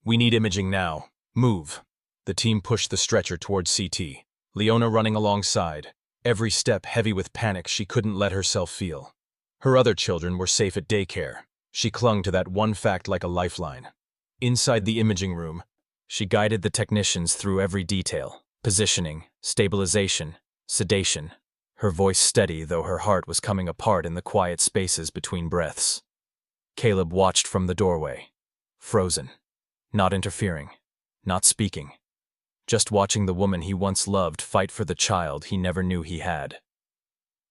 "We need imaging now. Move." The team pushed the stretcher toward CT, Leona running alongside, every step heavy with panic she couldn't let herself feel. Her other children were safe at daycare. She clung to that one fact like a lifeline. Inside the imaging room, she guided the technicians through every detail: positioning, stabilization, sedation. Her voice steady, though her heart was coming apart in the quiet spaces between breaths. Caleb watched from the doorway, frozen, not interfering, not speaking, just watching the woman he once loved fight for the child he never knew he had.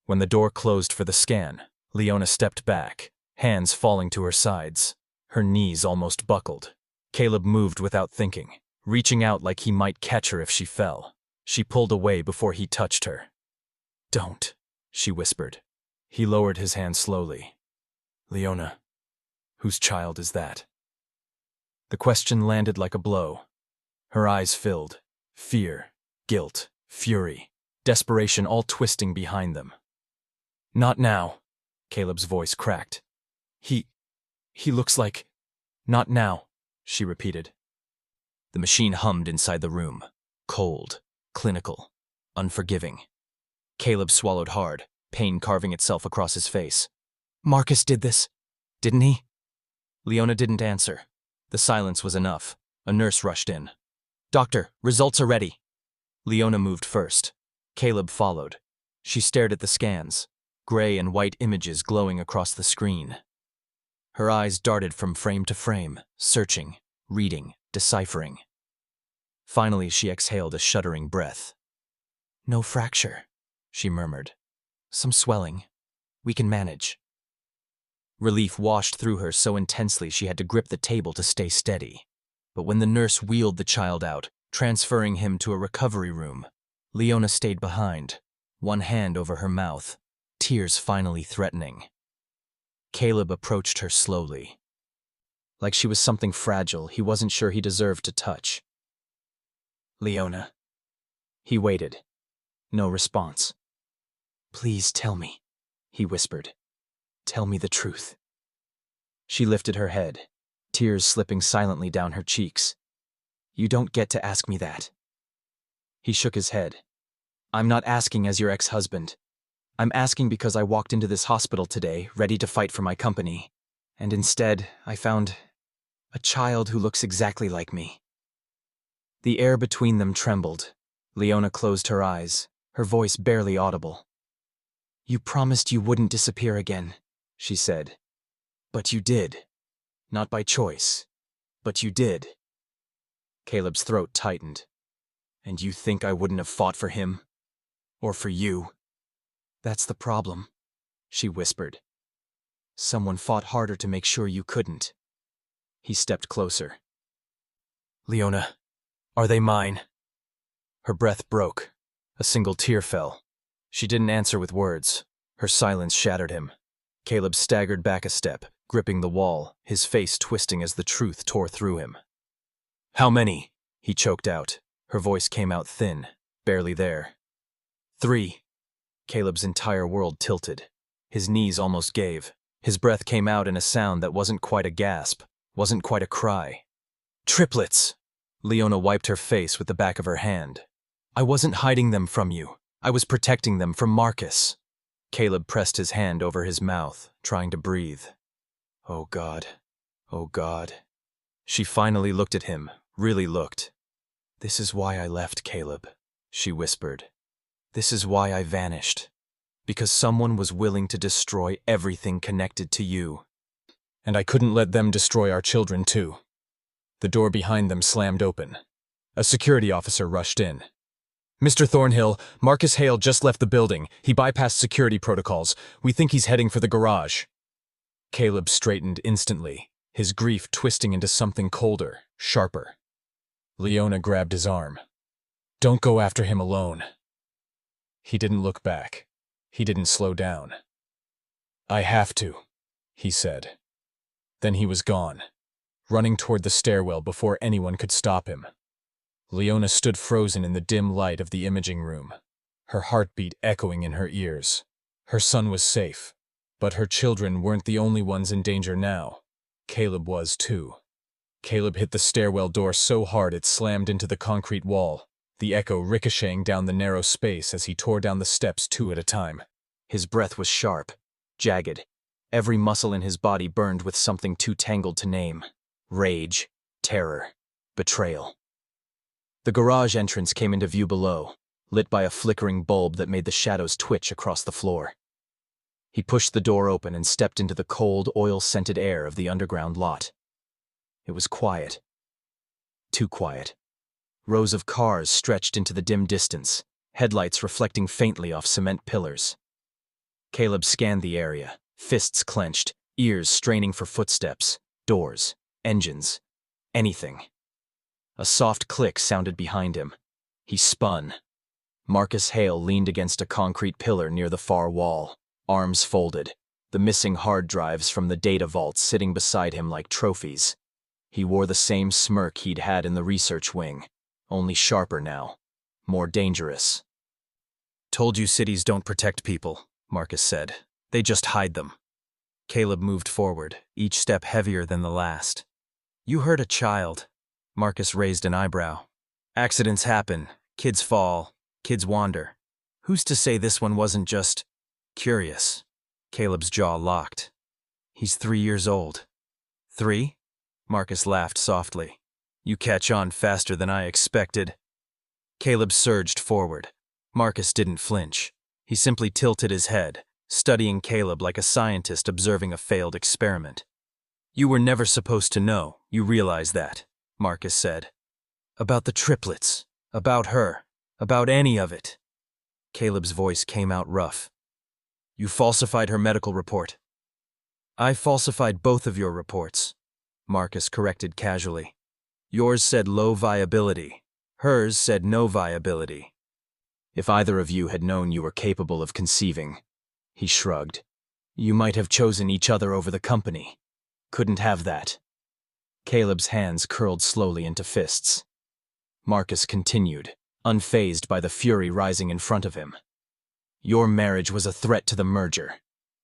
When the door closed for the scan, Leona stepped back, hands falling to her sides, her knees almost buckled. Caleb moved without thinking, reaching out like he might catch her if she fell. She pulled away before he touched her. "Don't," she whispered. He lowered his hand slowly. "Leona, whose child is that?" The question landed like a blow. Her eyes filled. Fear, guilt, fury, desperation all twisting behind them. "Not now," Caleb's voice cracked. He looks like—" "Not now," she repeated. The machine hummed inside the room. Cold, clinical, unforgiving. Caleb swallowed hard, pain carving itself across his face. "Marcus did this, didn't he?" Leona didn't answer. The silence was enough. A nurse rushed in. "Doctor, results are ready." Leona moved first. Caleb followed. She stared at the scans, gray and white images glowing across the screen. Her eyes darted from frame to frame, searching, reading, deciphering. Finally, she exhaled a shuddering breath. "No fracture," she murmured. "Some swelling. We can manage." Relief washed through her so intensely she had to grip the table to stay steady. But when the nurse wheeled the child out, transferring him to a recovery room, Leona stayed behind, one hand over her mouth, tears finally threatening. Caleb approached her slowly, like she was something fragile he wasn't sure he deserved to touch. "Leona." He waited. No response. "Please tell me," he whispered. "Tell me the truth." She lifted her head, tears slipping silently down her cheeks. "You don't get to ask me that." He shook his head. "I'm not asking as your ex-husband. I'm asking because I walked into this hospital today, ready to fight for my company, and instead I found a child who looks exactly like me." The air between them trembled. Leona closed her eyes, her voice barely audible. "You promised you wouldn't disappear again," she said. "But you did. Not by choice, but you did." Caleb's throat tightened. "And you think I wouldn't have fought for him? Or for you?" "That's the problem," she whispered. "Someone fought harder to make sure you couldn't." He stepped closer. "Leona, are they mine?" Her breath broke. A single tear fell. She didn't answer with words. Her silence shattered him. Caleb staggered back a step, gripping the wall, his face twisting as the truth tore through him. "How many?" he choked out. Her voice came out thin, barely there. "3. Caleb's entire world tilted. His knees almost gave. His breath came out in a sound that wasn't quite a gasp, wasn't quite a cry. "Triplets!" Leona wiped her face with the back of her hand. "I wasn't hiding them from you. I was protecting them from Marcus." Caleb pressed his hand over his mouth, trying to breathe. "Oh God. Oh God." She finally looked at him, really looked. "This is why I left, Caleb," she whispered. "This is why I vanished. Because someone was willing to destroy everything connected to you. And I couldn't let them destroy our children, too." The door behind them slammed open. A security officer rushed in. "Mr. Thornhill, Marcus Hale just left the building. He bypassed security protocols. We think he's heading for the garage." Caleb straightened instantly, his grief twisting into something colder, sharper. Leona grabbed his arm. "Don't go after him alone." He didn't look back. He didn't slow down. "I have to," he said. Then he was gone, running toward the stairwell before anyone could stop him. Leona stood frozen in the dim light of the imaging room, her heartbeat echoing in her ears. Her son was safe, but her children weren't the only ones in danger now. Caleb was too. Caleb hit the stairwell door so hard it slammed into the concrete wall, the echo ricocheting down the narrow space as he tore down the steps 2 at a time. His breath was sharp, jagged. Every muscle in his body burned with something too tangled to name. Rage, terror, betrayal. The garage entrance came into view below, lit by a flickering bulb that made the shadows twitch across the floor. He pushed the door open and stepped into the cold, oil-scented air of the underground lot. It was quiet. Too quiet. Rows of cars stretched into the dim distance, headlights reflecting faintly off cement pillars. Caleb scanned the area, fists clenched, ears straining for footsteps, doors, engines, anything. A soft click sounded behind him. He spun. Marcus Hale leaned against a concrete pillar near the far wall, arms folded, the missing hard drives from the data vault sitting beside him like trophies. He wore the same smirk he'd had in the research wing, only sharper now, more dangerous. "Told you cities don't protect people," Marcus said. "They just hide them." Caleb moved forward, each step heavier than the last. "You hurt a child." Marcus raised an eyebrow. "Accidents happen. Kids fall. Kids wander. Who's to say this one wasn't just curious?" Caleb's jaw locked. "He's 3 years old." "3?" Marcus laughed softly. "You catch on faster than I expected." Caleb surged forward. Marcus didn't flinch. He simply tilted his head, studying Caleb like a scientist observing a failed experiment. "You were never supposed to know, you realize that," Marcus said. "About the triplets, about her, about any of it." Caleb's voice came out rough. "You falsified her medical report." "I falsified both of your reports," Marcus corrected casually. "Yours said low viability. Hers said no viability." "If either of you had known you were capable of conceiving," he shrugged, "you might have chosen each other over the company. Couldn't have that." Caleb's hands curled slowly into fists. Marcus continued, unfazed by the fury rising in front of him. Your marriage was a threat to the merger.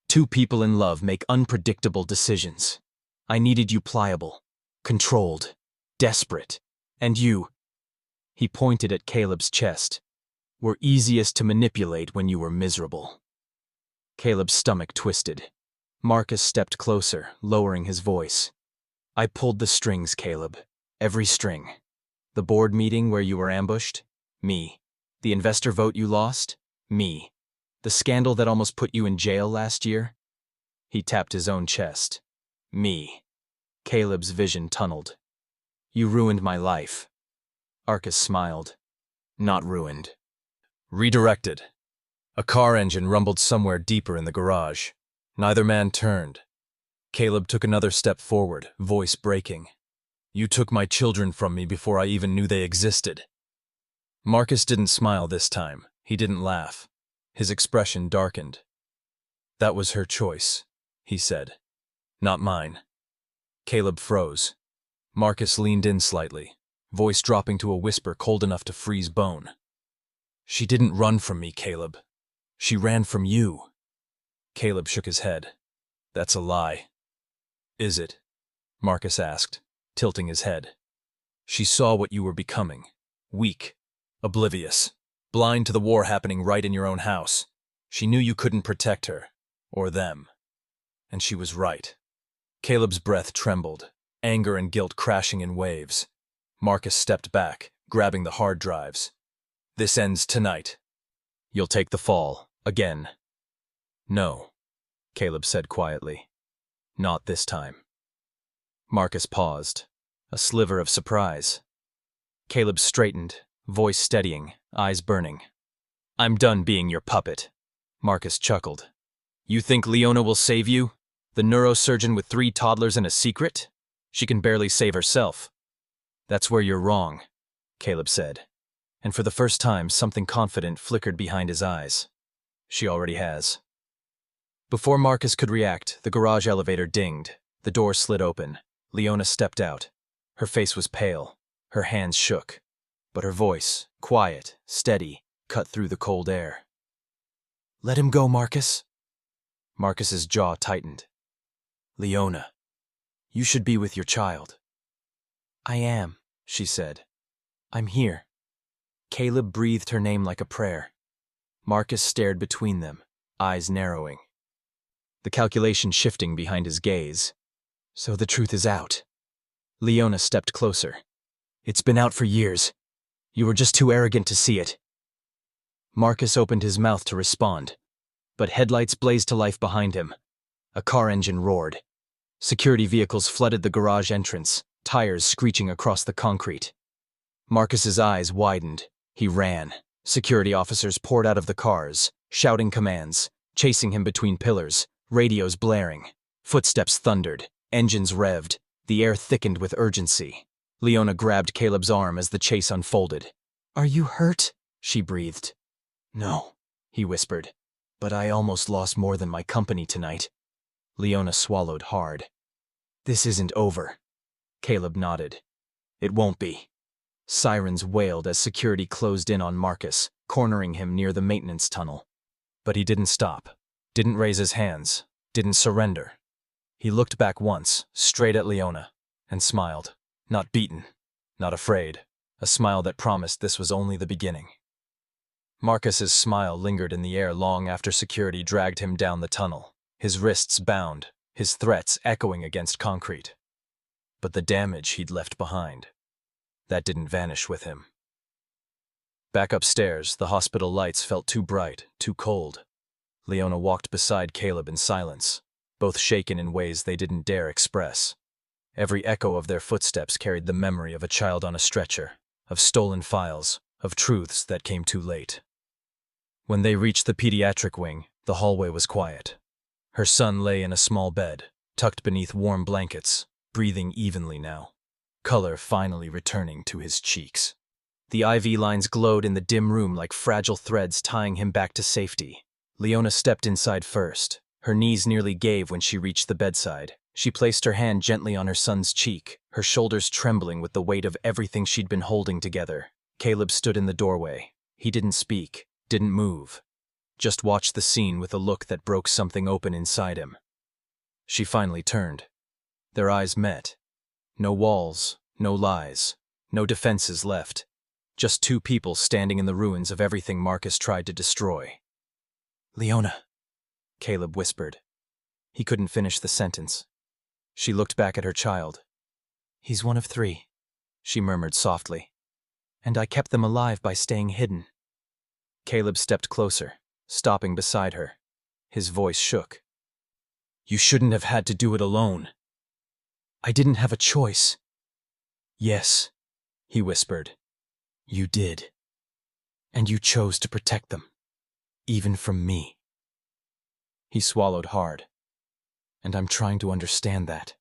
Two people in love make unpredictable decisions. I needed you pliable, controlled, desperate, and you, he pointed at Caleb's chest, were easiest to manipulate when you were miserable. Caleb's stomach twisted. Marcus stepped closer, lowering his voice. I pulled the strings, Caleb. Every string. The board meeting where you were ambushed? Me. The investor vote you lost? Me. The scandal that almost put you in jail last year? He tapped his own chest. Me. Caleb's vision tunneled. You ruined my life. Arcus smiled. Not ruined. Redirected. A car engine rumbled somewhere deeper in the garage. Neither man turned. Caleb took another step forward, voice breaking. You took my children from me before I even knew they existed. Marcus didn't smile this time. He didn't laugh. His expression darkened. That was her choice, he said. Not mine. Caleb froze. Marcus leaned in slightly, voice dropping to a whisper cold enough to freeze bone. She didn't run from me, Caleb. She ran from you. Caleb shook his head. That's a lie. Is it? Marcus asked, tilting his head. She saw what you were becoming. Weak. Oblivious. Blind to the war happening right in your own house. She knew you couldn't protect her. Or them. And she was right. Caleb's breath trembled, anger and guilt crashing in waves. Marcus stepped back, grabbing the hard drives. This ends tonight. You'll take the fall, again. No, Caleb said quietly. Not this time. Marcus paused, a sliver of surprise. Caleb straightened, voice steadying, eyes burning. I'm done being your puppet. Marcus chuckled. You think Leona will save you? The neurosurgeon with 3 toddlers and a secret? She can barely save herself. That's where you're wrong, Caleb said. And for the first time, something confident flickered behind his eyes. She already has. Before Marcus could react, the garage elevator dinged. The door slid open. Leona stepped out. Her face was pale. Her hands shook. But her voice, quiet, steady, cut through the cold air. Let him go, Marcus. Marcus's jaw tightened. Leona, you should be with your child. I am, she said. I'm here. Caleb breathed her name like a prayer. Marcus stared between them, eyes narrowing. The calculation shifting behind his gaze. So the truth is out. Leona stepped closer. It's been out for years. You were just too arrogant to see it. Marcus opened his mouth to respond, but headlights blazed to life behind him. A car engine roared. Security vehicles flooded the garage entrance, tires screeching across the concrete. Marcus's eyes widened. He ran. Security officers poured out of the cars, shouting commands, chasing him between pillars, radios blaring. Footsteps thundered, engines revved, the air thickened with urgency. Leona grabbed Caleb's arm as the chase unfolded. Are you hurt? She breathed. No, he whispered, but I almost lost more than my company tonight. Leona swallowed hard. This isn't over. Caleb nodded. It won't be. Sirens wailed as security closed in on Marcus, cornering him near the maintenance tunnel. But he didn't stop, didn't raise his hands, didn't surrender. He looked back once, straight at Leona, and smiled. Not beaten, not afraid, a smile that promised this was only the beginning. Marcus's smile lingered in the air long after security dragged him down the tunnel, his wrists bound, his threats echoing against concrete. But the damage he'd left behind, that didn't vanish with him. Back upstairs, the hospital lights felt too bright, too cold. Leona walked beside Caleb in silence, both shaken in ways they didn't dare express. Every echo of their footsteps carried the memory of a child on a stretcher, of stolen files, of truths that came too late. When they reached the pediatric wing, the hallway was quiet. Her son lay in a small bed, tucked beneath warm blankets, breathing evenly now, color finally returning to his cheeks. The IV lines glowed in the dim room like fragile threads tying him back to safety. Leona stepped inside first. Her knees nearly gave when she reached the bedside. She placed her hand gently on her son's cheek, her shoulders trembling with the weight of everything she'd been holding together. Caleb stood in the doorway. He didn't speak, didn't move, just watched the scene with a look that broke something open inside him. She finally turned. Their eyes met. No walls, no lies, no defenses left. Just two people standing in the ruins of everything Marcus tried to destroy. "Leona," Caleb whispered. He couldn't finish the sentence. She looked back at her child. "He's one of 3, she murmured softly. "And I kept them alive by staying hidden." Caleb stepped closer, stopping beside her. His voice shook. "You shouldn't have had to do it alone." "I didn't have a choice." "Yes," he whispered. "You did. And you chose to protect them, even from me." He swallowed hard. "And I'm trying to understand that."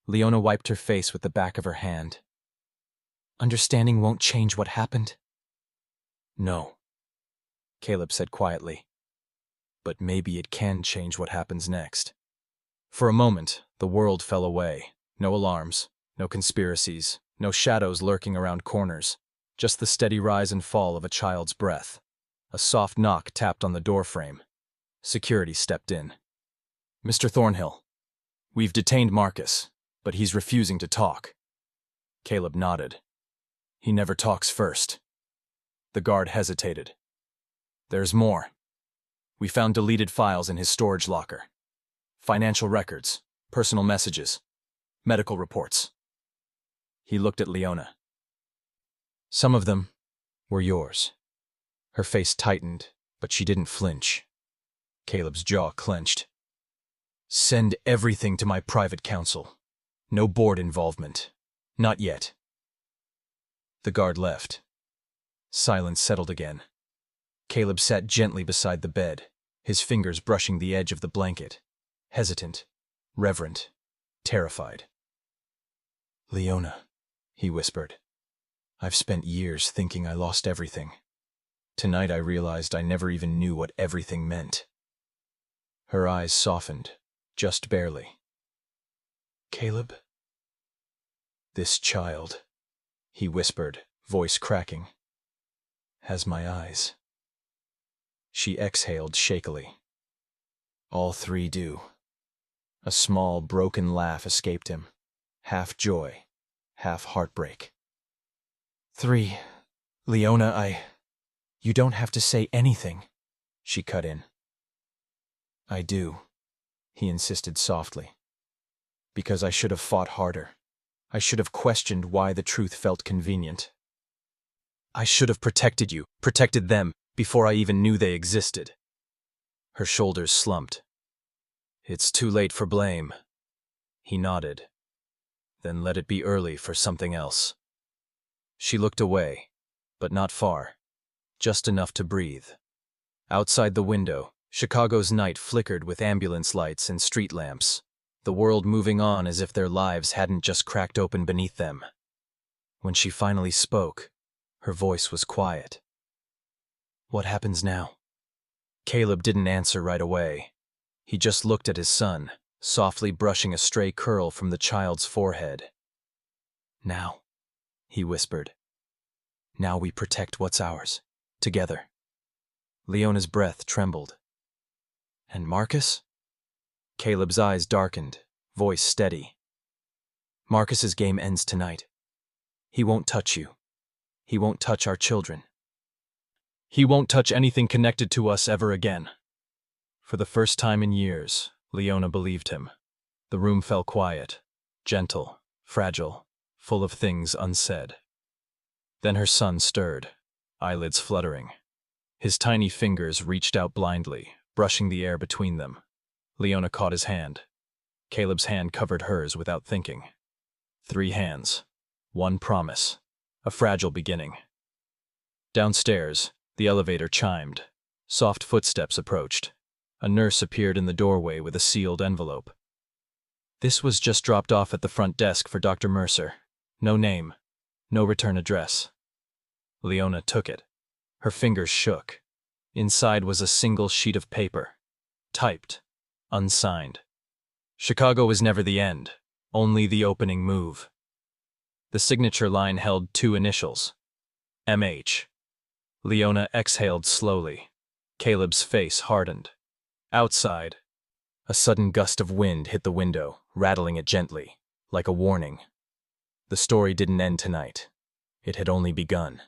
Leona wiped her face with the back of her hand. "Understanding won't change what happened?" "No," Caleb said quietly. "But maybe it can change what happens next." For a moment, the world fell away. No alarms, no conspiracies, no shadows lurking around corners, just the steady rise and fall of a child's breath. A soft knock tapped on the doorframe. Security stepped in. "Mr. Thornhill, we've detained Marcus, but he's refusing to talk." Caleb nodded. "He never talks first." The guard hesitated. "There's more. We found deleted files in his storage locker. Financial records, personal messages, medical reports." He looked at Leona. "Some of them were yours." Her face tightened, but she didn't flinch. Caleb's jaw clenched. "Send everything to my private counsel. No board involvement. Not yet." The guard left. Silence settled again. Caleb sat gently beside the bed, his fingers brushing the edge of the blanket, hesitant, reverent, terrified. "Leona," he whispered, "I've spent years thinking I lost everything. Tonight I realized I never even knew what everything meant." Her eyes softened, just barely. "Caleb?" "This child," he whispered, voice cracking, "has my eyes." She exhaled shakily. "All 3 do." A small, broken laugh escaped him, half joy, half heartbreak. "3, Leona, You don't have to say anything," she cut in. "I do," he insisted softly. "Because I should have fought harder. I should have questioned why the truth felt convenient. I should have protected you, protected them, before I even knew they existed." Her shoulders slumped. "It's too late for blame." He nodded. "Then let it be early for something else." She looked away, but not far, just enough to breathe. Outside the window, Chicago's night flickered with ambulance lights and street lamps, the world moving on as if their lives hadn't just cracked open beneath them. When she finally spoke, her voice was quiet. "What happens now?" Caleb didn't answer right away. He just looked at his son, softly brushing a stray curl from the child's forehead. "Now," he whispered. "Now we protect what's ours, together." Leona's breath trembled. "And Marcus?" Caleb's eyes darkened, voice steady. "Marcus's game ends tonight. He won't touch you. He won't touch our children. He won't touch anything connected to us ever again." For the first time in years, Leona believed him. The room fell quiet, gentle, fragile, full of things unsaid. Then her son stirred, eyelids fluttering. His tiny fingers reached out blindly, brushing the air between them. Leona caught his hand. Caleb's hand covered hers without thinking. 3 hands, 1 promise, a fragile beginning. Downstairs, the elevator chimed. Soft footsteps approached. A nurse appeared in the doorway with a sealed envelope. "This was just dropped off at the front desk for Dr. Mercer. No name, no return address." Leona took it. Her fingers shook. Inside was a single sheet of paper, typed, unsigned. Chicago was never the end, only the opening move. The signature line held two initials, MH. Leona exhaled slowly. Caleb's face hardened. Outside, a sudden gust of wind hit the window, rattling it gently, like a warning. The story didn't end tonight. It had only begun.